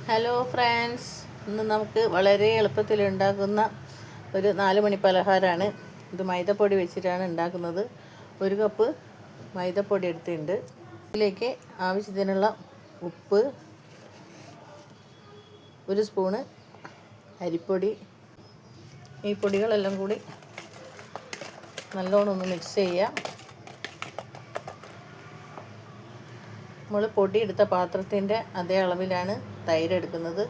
Hello friends, ഇന്ന് നമുക്ക് വളരെ എളുപ്പത്തിൽ ഉണ്ടാക്കുന്ന ഒരു 4 മണി പലഹാരമാണ്. ഇത് മൈദപ്പൊടി വെച്ചിട്ടാണ് ഉണ്ടാക്കുന്നത്. 1 കപ്പ് മൈദപ്പൊടി എടുത്തിട്ടുണ്ട്. ഇതിലേക്ക് ആവശ്യത്തിനുള്ള ഉപ്പ്, 1 സ്പൂണ് അരിപ്പൊടി. ഈ പൊടികളെല്ലാം കൂടി നല്ലോണം ഒന്ന് മിക്സ് ചെയ്യുക. നമ്മൾ പൊടി എടുത്ത പാത്രത്തിൻ്റെ അതേ അളവിലാണ് തൈര് എടുക്കുന്നത്.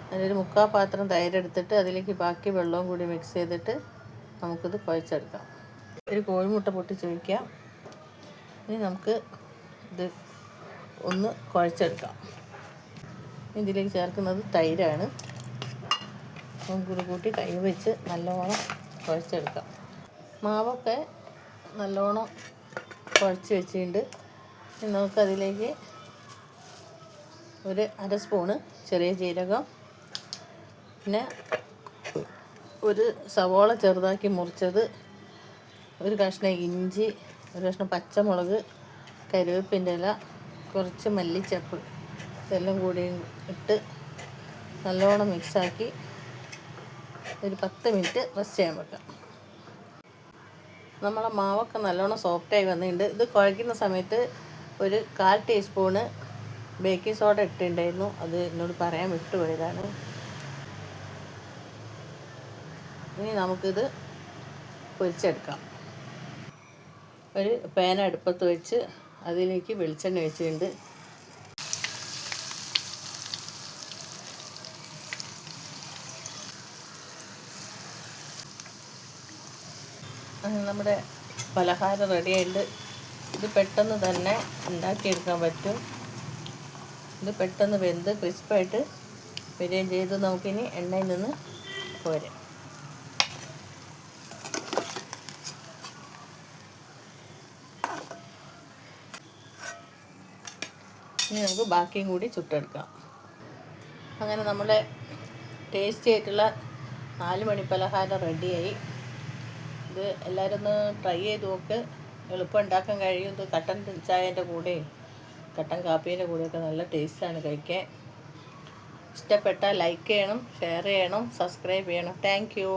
അതിലൊരു 1/4 പാത്രം തൈര് എടുത്തിട്ട് അതിലേക്ക് ബാക്കി വെള്ളവും കൂടി മിക്സ് ചെയ്തിട്ട് നമുക്കിത് കുഴച്ചെടുക്കാം. ഒരു കോഴിമുട്ട പൊട്ടിച്ച് വയ്ക്കാം. ഇനി നമുക്ക് ഇത് ഒന്ന് കുഴച്ചെടുക്കാം. ഇതിലേക്ക് ചേർക്കുന്നത് തൈരാണ്. നമുക്കിത് കൂട്ടി കൈ വെച്ച് നല്ലോണം കുഴച്ചെടുക്കാം. മാവൊക്കെ നല്ലോണം കുഴച്ച് വെച്ചിട്ടുണ്ട്. ഇനി നമുക്കതിലേക്ക് ഒരു 1/2 സ്പൂണ് ചെറിയ ജീരകം, പിന്നെ 1 സവോള ചെറുതാക്കി മുറിച്ചത്, 1 കഷ്ണം ഇഞ്ചി, 1 കഷ്ണം പച്ചമുളക്, കറിവേപ്പിൻ്റെ ഇല, കുറച്ച് മല്ലിച്ചപ്പ്, ഇതെല്ലാം കൂടി ഇട്ട് നല്ലോണം മിക്സാക്കി ഒരു 10 മിനിറ്റ് റെസ്റ്റ് ചെയ്യാൻ വെക്കാം. നമ്മളെ മാവൊക്കെ നല്ലോണം സോഫ്റ്റായി വന്നിട്ടുണ്ട്. ഇത് കുഴയ്ക്കുന്ന സമയത്ത് ഒരു 1/4 ടീസ്പൂണ് ബേക്കിംഗ് സോഡ ഇട്ടിട്ടുണ്ടായിരുന്നു. അത് എന്നോട് പറയാൻ വിട്ടുപോയതാണ്. ഇനി നമുക്കിത് പൊരിച്ചെടുക്കാം. ഒരു പാൻ അടുപ്പത്ത് വെച്ച് അതിലേക്ക് വെളിച്ചെണ്ണ വെച്ചിട്ടുണ്ട്. നമ്മുടെ പലഹാരം റെഡിയായിട്ട്. ഇത് പെട്ടെന്ന് തന്നെ ഉണ്ടാക്കിയെടുക്കാൻ പറ്റും. ഇത് പെട്ടെന്ന് വെന്ത് ക്രിസ്പായിട്ട് വരികയും ചെയ്ത് നമുക്കിനി എണ്ണയിൽ നിന്ന് പോരാം. ഇനി നമുക്ക് ബാക്കിയും കൂടി ചുട്ടെടുക്കാം. അങ്ങനെ നമ്മുടെ ടേസ്റ്റി ആയിട്ടുള്ള 4 മണി പലഹാരം റെഡിയായി. ഇത് എല്ലാവരും ഒന്ന് ട്രൈ ചെയ്ത് നോക്ക്. എളുപ്പം ഉണ്ടാക്കാൻ കഴിയും. ഇത് കട്ടൻ ചായൻ്റെ കൂടെയും കട്ടൻ കാപ്പീൻ്റെ കൂടെയൊക്കെ നല്ല ടേസ്റ്റാണ് കഴിക്കാൻ. ഇഷ്ടപ്പെട്ടാൽ ലൈക്ക് ചെയ്യണം, ഷെയർ ചെയ്യണം, സബ്സ്ക്രൈബ് ചെയ്യണം. Thank you.